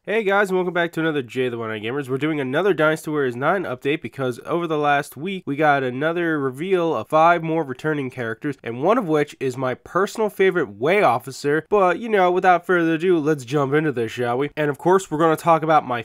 Hey guys, and welcome back to another J the One Eye Gamers. We're doing another Dynasty Warriors 9 update because over the last week we got another reveal of 5 more returning characters, and one of which is my personal favorite way officer. But you know, without further ado, let's jump into this, shall we? And of course, we're going to talk about my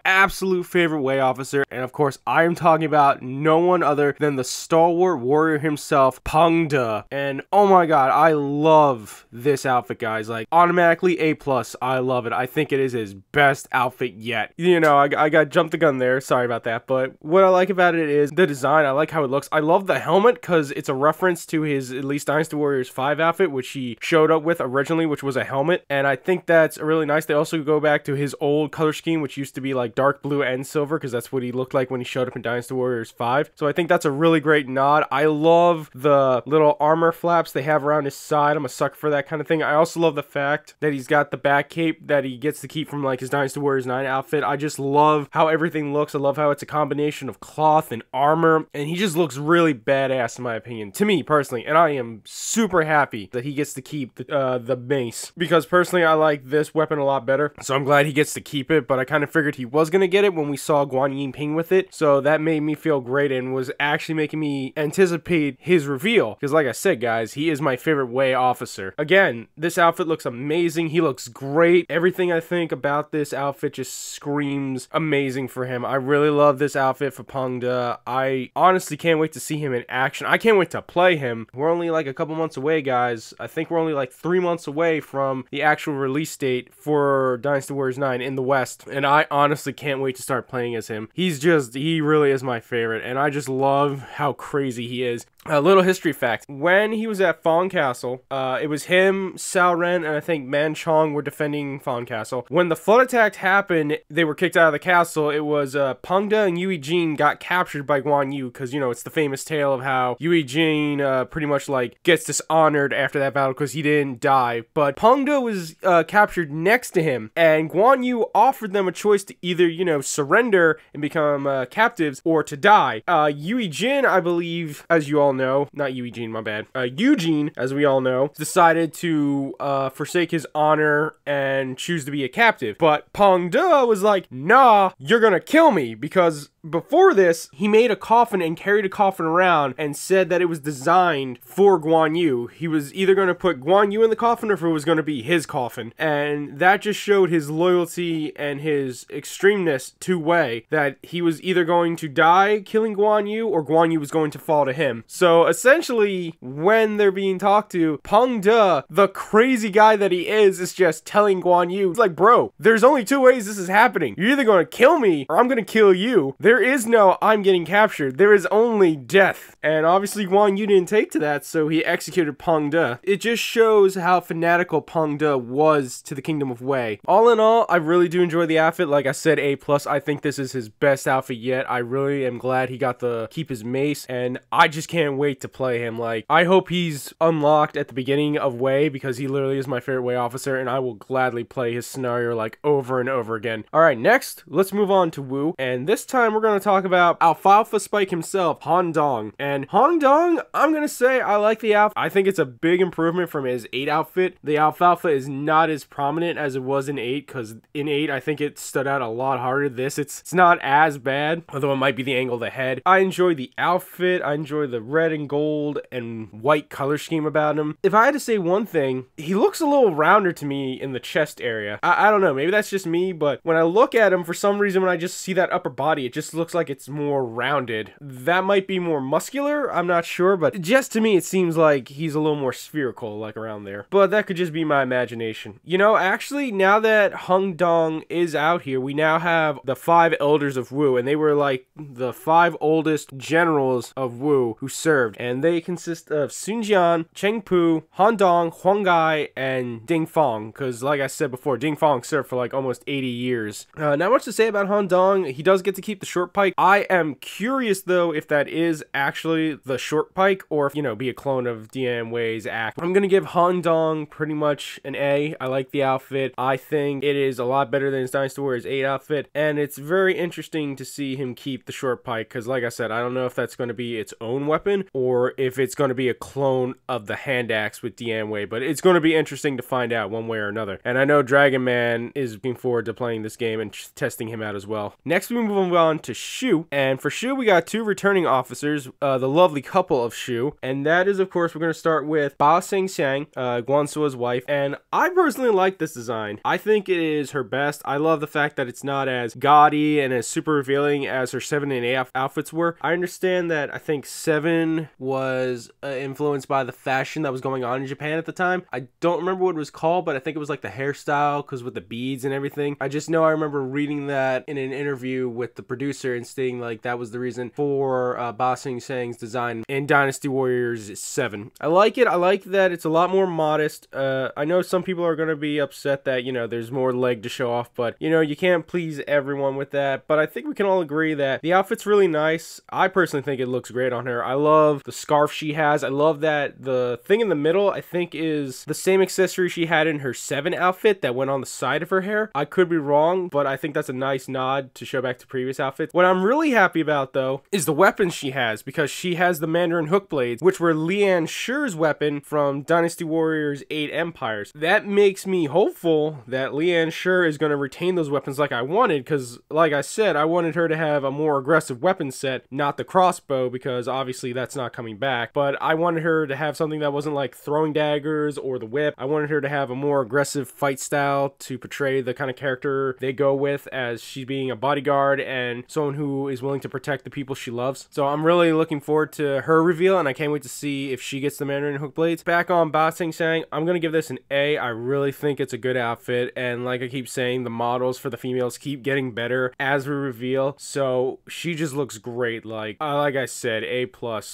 absolute favorite way officer, and of course, I am talking about no one other than the Stalwart warrior himself, Pang De. And oh my god, I love this outfit, guys. Like, automatically A+, I love it. I think it is his best outfit yet. You know, I got jumped the gun there, sorry about that, but what I like about it is the design. I like how it looks. I love the helmet because it's a reference to his, at least Dynasty Warriors 5 outfit, which he showed up with originally, which was a helmet, and I think that's really nice. They also go back to his old color scheme, which used to be like dark blue and silver, because that's what he looked like when he showed up in Dynasty Warriors 5, so I think that's a really great nod. I love the little armor flaps they have around his side. I'm a sucker for that kind of thing. I also love the fact that he's got the back cape that he gets to keep from like his Dynasty Warriors 9 outfit. I just love how everything looks. I love how it's a combination of cloth and armor, and he just looks really badass in my opinion, to me personally, and I am super happy that he gets to keep the mace, because personally I like this weapon a lot better, so I'm glad he gets to keep it. But I kind of figured he was gonna get it when we saw Guan with it, so that made me feel great and was actually making me anticipate his reveal, because like I said, guys, he is my favorite way officer. Again, this outfit looks amazing. He looks great. Everything I think about this outfit just screams amazing for him. I really love this outfit for Pang De. I honestly can't wait to see him in action. I can't wait to play him. We're only like a couple months away, guys. I think we're only like 3 months away from the actual release date for Dynasty Warriors 9 in the West, and I honestly can't wait to start playing as him. He really is my favorite, and I just love how crazy he is. A little history fact: when he was at Phong Castle, it was him, Sao Ren, and I think Man Chong were defending Phong Castle. When the flood attack happened, they were kicked out of the castle. It was Pang De and Yue Jin got captured by Guan Yu, because you know it's the famous tale of how Yue Jin pretty much like gets dishonored after that battle because he didn't die. But Pang De was captured next to him, and Guan Yu offered them a choice to either, you know, surrender and become captives or to die. Yue Jin, I believe, as you all know, not Eugene, my bad, Eugene, as we all know, decided to forsake his honor and choose to be a captive. But Pang De was like, nah, you're gonna kill me, because before this, he made a coffin and carried a coffin around and said that it was designed for Guan Yu. He was either going to put Guan Yu in the coffin or if it was going to be his coffin. And that just showed his loyalty and his extremeness to Wei, that he was either going to die killing Guan Yu or Guan Yu was going to fall to him. So essentially, when they're being talked to, Pang De, the crazy guy that he is just telling Guan Yu, it's like, bro, there's only 2 ways this is happening. You're either going to kill me or I'm going to kill you. There is no I'm getting captured. There is only death. And obviously Guan Yu didn't take to that, so he executed Pang De. It just shows how fanatical Pang De was to the Kingdom of Wei. All in all, I really do enjoy the outfit. Like I said, A+. I think this is his best outfit yet. I really am glad he got to keep his mace, and I just can't wait to play him. Like, I hope he's unlocked at the beginning of Wei, because he literally is my favorite Wei officer, and I will gladly play his scenario like over and over again. Alright, next, let's move on to Wu, and this time we're going to talk about Alfalfa Spike himself, Han Dong. And Han Dong, I'm going to say I like the outfit. I think it's a big improvement from his 8 outfit. The Alfalfa is not as prominent as it was in 8, because in 8, I think it stood out a lot harder. This, it's not as bad, although it might be the angle of the head. I enjoy the outfit. I enjoy the red and gold and white color scheme about him. If I had to say one thing, he looks a little rounder to me in the chest area. I don't know, maybe that's just me, but when I look at him, for some reason, when I just see that upper body, it just looks like it's more rounded. That might be more muscular, I'm not sure, but just to me it seems like he's a little more spherical, like around there. But that could just be my imagination. You know, actually, now that Han Dong is out here, we now have the 5 elders of Wu, and they were like the 5 oldest generals of Wu who served, and they consist of Sun Jian, Cheng Pu, Han Dong, Huang Gai, and Ding Fong, because like I said before, Ding Fong served for like almost 80 years. Not much to say about Han Dong. He does get to keep the short pike. I am curious though if that is actually the short pike or if, you know, be a clone of GuanSWA's act. I'm gonna give Han Dong pretty much an A. I like the outfit. I think it is a lot better than his Dynasty Warriors 8 outfit, and it's very interesting to see him keep the short pike because, like I said, I don't know if that's going to be its own weapon or if it's going to be a clone of the hand axe with GuanSWA, but it's going to be interesting to find out one way or another. And I know Dragon Man is looking forward to playing this game and testing him out as well. Next, we move on to Shu, and for Shu, we got two returning officers, the lovely couple of Shu, and that is, of course, we're going to start with Ba Sing Xiang, GuanSWA's wife, and I personally like this design. I think it is her best. I love the fact that it's not as gaudy and as super revealing as her 7 and 8 outfits were. I understand that I think 7 was influenced by the fashion that was going on in Japan at the time. I don't remember what it was called, but I think it was like the hairstyle because with the beads and everything. I just know I remember reading that in an interview with the producer and stating like that was the reason for Ba Sing Xiang's design in Dynasty Warriors 7. I like it. I like that it's a lot more modest. I know some people are going to be upset that, you know, there's more leg to show off, but, you know, you can't please everyone with that. But I think we can all agree that the outfit's really nice. I personally think it looks great on her. I love the scarf she has. I love that the thing in the middle, I think, is the same accessory she had in her 7 outfit that went on the side of her hair. I could be wrong, but I think that's a nice nod to show back to previous outfits. What I'm really happy about, though, is the weapons she has, because she has the Mandarin hook blades, which were Lian Shi's weapon from Dynasty Warriors 8 Empires. That makes me hopeful that Lian Shi is going to retain those weapons like I wanted, because, like I said, I wanted her to have a more aggressive weapon set, not the crossbow, because obviously that's not coming back, but I wanted her to have something that wasn't like throwing daggers or the whip. I wanted her to have a more aggressive fight style to portray the kind of character they go with, as she being a bodyguard and someone who is willing to protect the people she loves. So I'm really looking forward to her reveal, and I can't wait to see if she gets the Mandarin hook blades. Back on Ba Sing Xiang, I'm going to give this an A. I really think it's a good outfit, and like I keep saying, the models for the females keep getting better as we reveal, so she just looks great. Like I said, A+,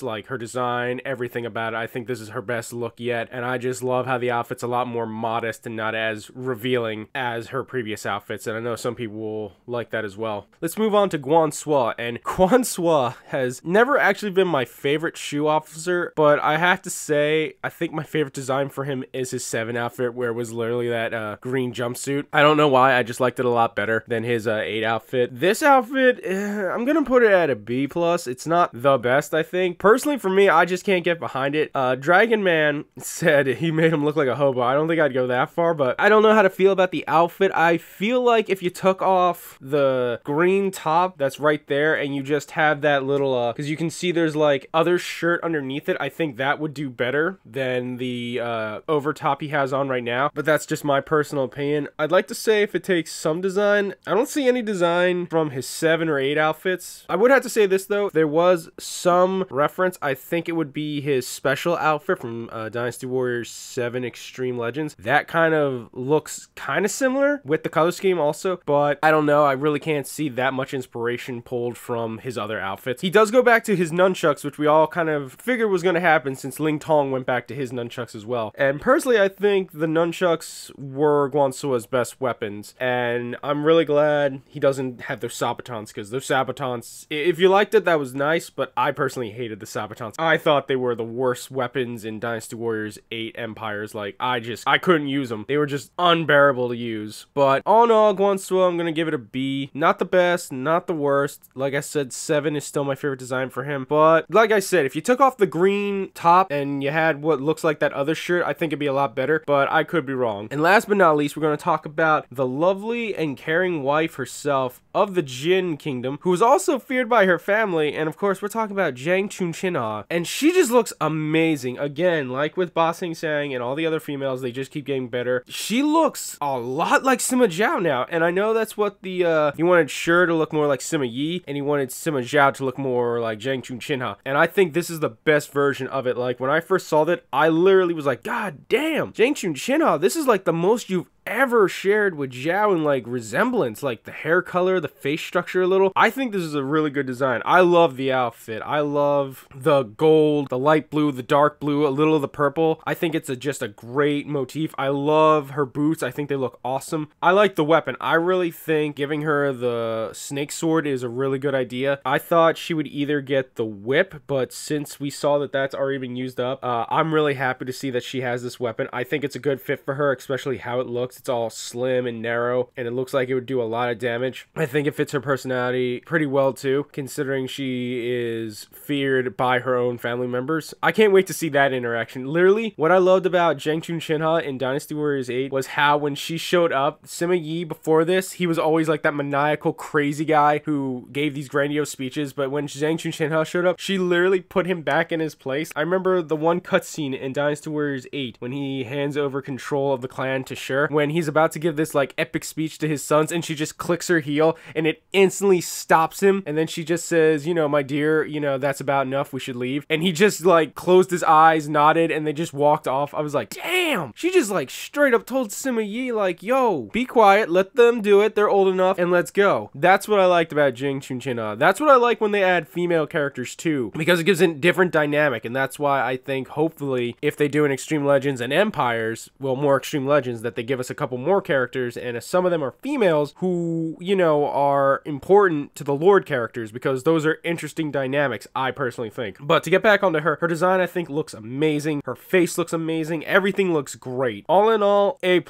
like her design, everything about it. I think this is her best look yet, and I just love how the outfit's a lot more modest and not as revealing as her previous outfits, and I know some people will like that as well. Let's move on to GuanSWA, and GuanSWA has never actually been my favorite Shu officer, but I have to say, I think my favorite design for him is his 7 outfit, where it was literally that green jumpsuit. I don't know why, I just liked it a lot better than his 8 outfit. This outfit, I'm gonna put it at a B+. It's not the best, I think. Personally, for me, I just can't get behind it. Dragon Man said he made him look like a hobo. I don't think I'd go that far, but I don't know how to feel about the outfit. I feel like if you took off the green top that's right there and you just have that little, because you can see there's like other shirt underneath it, I think that would do better than the over top he has on right now, but that's just my personal opinion. I'd like to say if it takes some design, I don't see any design from his 7 or 8 outfits. I would have to say this though, there was some reference. I think it would be his special outfit from Dynasty Warriors 7 Extreme Legends. That kind of looks kind of similar with the color scheme also, but I don't know. I really can't see that much inspiration pulled from his other outfits. He does go back to his nunchucks, which we all kind of figured was going to happen since Ling Tong went back to his nunchucks as well. And personally, I think the nunchucks were GuanSWA's best weapons, and I'm really glad he doesn't have those sabatons, because those sabatons, if you liked it, that was nice, but I personally hated the sabatons. I thought they were the worst weapons in Dynasty Warriors 8 Empires. Like, I couldn't use them. They were just unbearable to use. But all in all, GuanSWA, I'm gonna give it a B. Not the best, not the worst. Like I said, 7 is still my favorite design for him, but like I said, if you took off the green top and you had what looks like that other shirt, I think it'd be a lot better, but I could be wrong. And last but not least, we're going to talk about the lovely and caring wife herself of the Jin Kingdom, who is also feared by her family, and of course, we're talking about Jang Geun, and she just looks amazing. Again, like with Ba Sing Xiang and all the other females, they just keep getting better. She looks a lot like Sima Zhao now, and I know that's what the, he wanted Shi to look more like Sima Yi, and he wanted Sima Zhao to look more like Jang Geun, and I think this is the best version of it. Like, when I first saw that, I literally was like, God damn, Jang Geun, this is like the most you've ever shared with Zhao in like resemblance, like the hair color, the face structure a little. I think this is a really good design. I love the outfit. I love the gold, the light blue, the dark blue, a little of the purple. I think it's just a great motif. I love her boots. I think they look awesome. I like the weapon. I really think giving her the snake sword is a really good idea. I thought she would either get the whip, but since we saw that that's already been used up, I'm really happy to see that she has this weapon. I think it's a good fit for her, especially how it looks. It's all slim and narrow, and it looks like it would do a lot of damage. I think it fits her personality pretty well too, considering she is feared by her own family members. I can't wait to see that interaction. Literally, what I loved about Jang Geun in Dynasty Warriors 8 was how when she showed up, Sima Yi before this, he was always like that maniacal, crazy guy who gave these grandiose speeches, but when Jang Geun showed up, she literally put him back in his place. I remember the one cutscene in Dynasty Warriors 8 when he hands over control of the clan to Sher, when he's about to give this like epic speech to his sons, and she just clicks her heel and it instantly stops him, and then she just says, you know, my dear, you know, that's about enough, we should leave. And he just like closed his eyes, nodded, and they just walked off. I was like, damn, she just like straight up told Sima Yi like, yo, be quiet, let them do it, they're old enough, and let's go. That's what I liked about Jang Geun. That's what I like when they add female characters too, because it gives it a different dynamic. And that's why I think hopefully if they do an Extreme Legends and Empires, well, more Extreme Legends, that they give us a couple more characters, and if some of them are females who, you know, are important to the Lord characters, because those are interesting dynamics, I personally think. But to get back onto her design I think looks amazing. Her face looks amazing. Everything looks great. All in all, A+.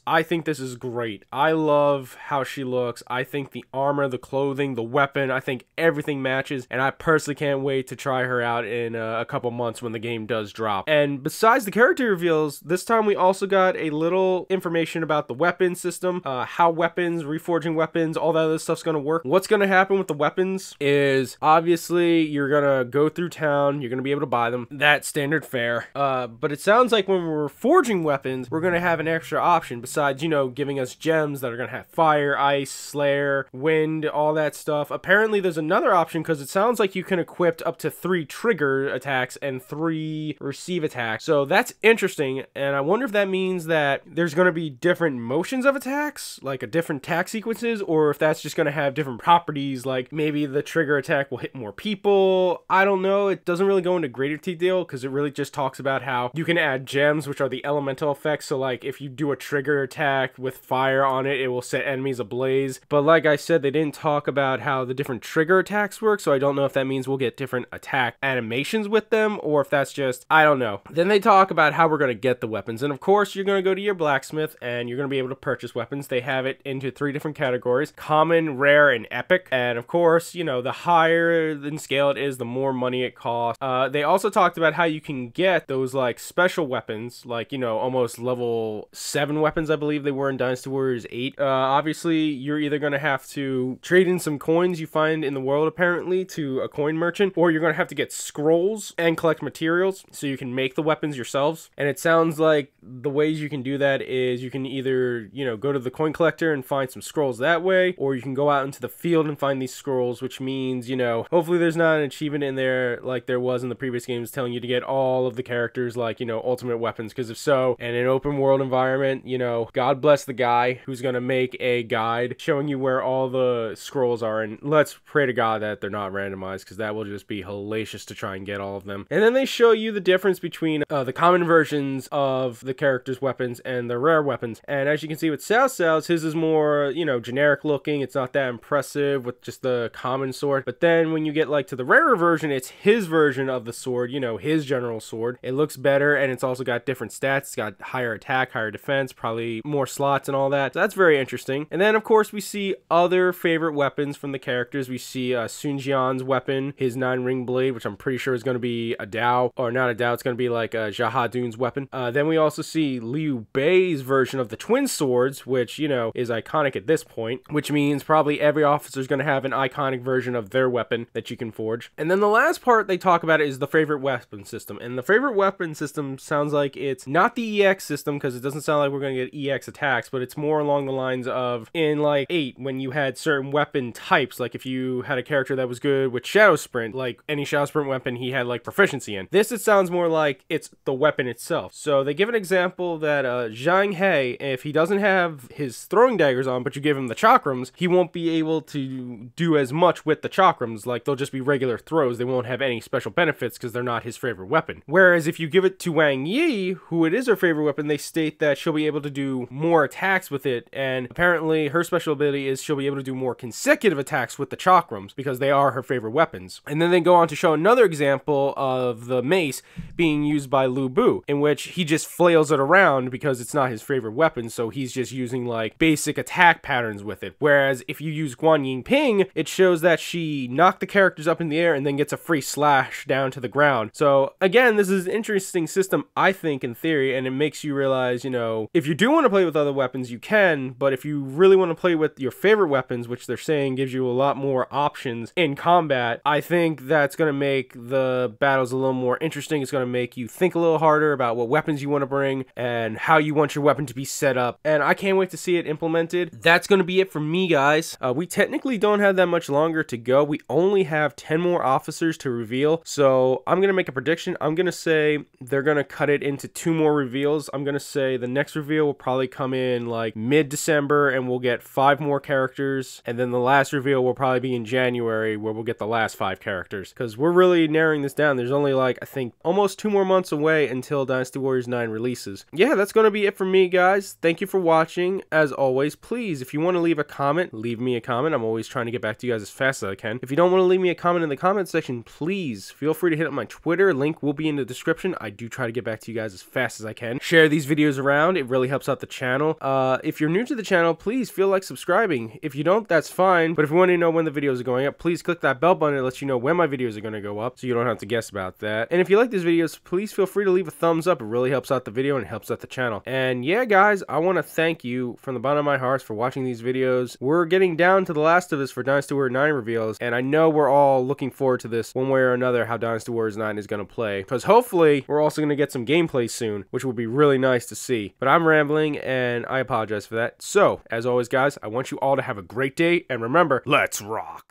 I think this is great. I love how she looks. I think the armor, the clothing, the weapon, I think everything matches, and I personally can't wait to try her out in a couple months when the game does drop. And besides the character reveals, this time we also got a little information about the weapon system, how weapons, reforging weapons, all that other stuff's gonna work. What's gonna happen with the weapons is obviously you're gonna go through town, you're gonna be able to buy them. That's standard fare. But it sounds like when we're forging weapons, we're gonna have an extra option besides, you know, giving us gems that are gonna have fire, ice, slayer, wind, all that stuff. Apparently there's another option because it sounds like you can equip up to 3 trigger attacks and 3 receive attacks. So that's interesting, and I wonder if that means that there's going to be different motions of attacks, like a different attack sequences, or if that's just going to have different properties, like maybe the trigger attack will hit more people. I don't know. It doesn't really go into greater detail because it really just talks about how you can add gems, which are the elemental effects. So like if you do a trigger attack with fire on it, it will set enemies ablaze. But like I said, they didn't talk about how the different trigger attacks work, so I don't know if that means we'll get different attack animations with them, or if that's just, I don't know. Then they talk about how we're going to get the weapons, and of course you're going to go to your blacksmith and you're going to be able to purchase weapons. They have it into 3 different categories: common, rare, and epic. And of course, you know, the higher than scale it is, the more money it costs. They also talked about how you can get those like special weapons, like, you know, almost level 7 weapons, I believe they were in Dynasty Warriors 8. Obviously you're either going to have to trade in some coins you find in the world apparently to a coin merchant, or you're going to have to get scrolls and collect materials so you can make the weapons yourselves. And it sounds like the ways you can do that is you can either, you know, go to the coin collector and find some scrolls that way, or you can go out into the field and find these scrolls, which means, you know, hopefully there's not an achievement in there like there was in the previous games telling you to get all of the characters, like, you know, ultimate weapons, because if so, in an open world environment, you know, God bless the guy who's going to make a guide showing you where all the scrolls are, and let's pray to God that they're not randomized, because that will just be hellacious to try and get all of them. And then they show you the difference between the common versions of the characters' weapons and the rare weapons. And as you can see with Cao Cao's, his is more, you know, generic looking. It's not that impressive with just the common sword. But then when you get like to the rarer version, it's his version of the sword, you know, his general sword. It looks better, and it's also got different stats. It's got higher attack, higher defense, probably more slots and all that. So that's very interesting. And then of course we see other favorite weapons from the characters. We see Sun Jian's weapon, his 9-ring blade, which I'm pretty sure is going to be a Dao, or not a Dao, it's going to be like Jahadun's weapon. Then we also see Liu Bei's version of the twin swords, which, you know, is iconic at this point, which means probably every officer is going to have an iconic version of their weapon that you can forge. And then the last part they talk about is the favorite weapon system. And the favorite weapon system sounds like it's not the EX system, because it doesn't sound like we're going to get EX attacks, but it's more along the lines of in like 8, when you had certain weapon types, like if you had a character that was good with Shadow Sprint, like any Shadow Sprint weapon he had like proficiency in. This, it sounds more like it's the weapon itself. So they give an example that Zhang He say, if he doesn't have his throwing daggers on, but you give him the chakrams, he won't be able to do as much with the chakrams. Like, they'll just be regular throws. They won't have any special benefits because they're not his favorite weapon. Whereas if you give it to Wang Yi, who it is her favorite weapon, they state that she'll be able to do more attacks with it, and apparently her special ability is she'll be able to do more consecutive attacks with the chakrams because they are her favorite weapons. And then they go on to show another example of the mace being used by Lu Bu, in which he just flails it around because it's not his favorite weapon, so he's just using like basic attack patterns with it. Whereas if you use Guan Yingping, it shows that she knocked the characters up in the air and then gets a free slash down to the ground. So again, this is an interesting system, I think, in theory, and it makes you realize, you know, if you do want to play with other weapons, you can, but if you really want to play with your favorite weapons, which they're saying gives you a lot more options in combat, I think that's going to make the battles a little more interesting. It's going to make you think a little harder about what weapons you want to bring and how you want your weapon to be set up, and I can't wait to see it implemented. That's going to be it for me, guys. We technically don't have that much longer to go. We only have 10 more officers to reveal, so I'm going to make a prediction. I'm going to say they're going to cut it into 2 more reveals. I'm going to say the next reveal will probably come in like mid-December and we'll get 5 more characters, and then the last reveal will probably be in January where we'll get the last 5 characters, because we're really narrowing this down. There's only like, I think, almost 2 more months away until Dynasty Warriors 9 releases. Yeah, that's going to be it for me, guys. Thank you for watching. As always, please, if you want to leave a comment, leave me a comment. I'm always trying to get back to you guys as fast as I can. If you don't want to leave me a comment in the comment section, please feel free to hit up my Twitter. Link will be in the description. I do try to get back to you guys as fast as I can. Share these videos around. It really helps out the channel. If you're new to the channel, please feel like subscribing. If you don't, that's fine. But if you want to know when the videos are going up, please click that bell button. It lets you know when my videos are going to go up, so you don't have to guess about that. And if you like these videos, please feel free to leave a thumbs up. It really helps out the video and it helps out the channel. And yeah, guys, I want to thank you from the bottom of my heart for watching these videos. We're getting down to the last of us for Dynasty Warriors 9 reveals, and I know we're all looking forward to this one way or another, how Dynasty Warriors 9 is going to play, because hopefully we're also going to get some gameplay soon, which will be really nice to see. But I'm rambling and I apologize for that. So as always, guys, I want you all to have a great day, and remember, let's rock.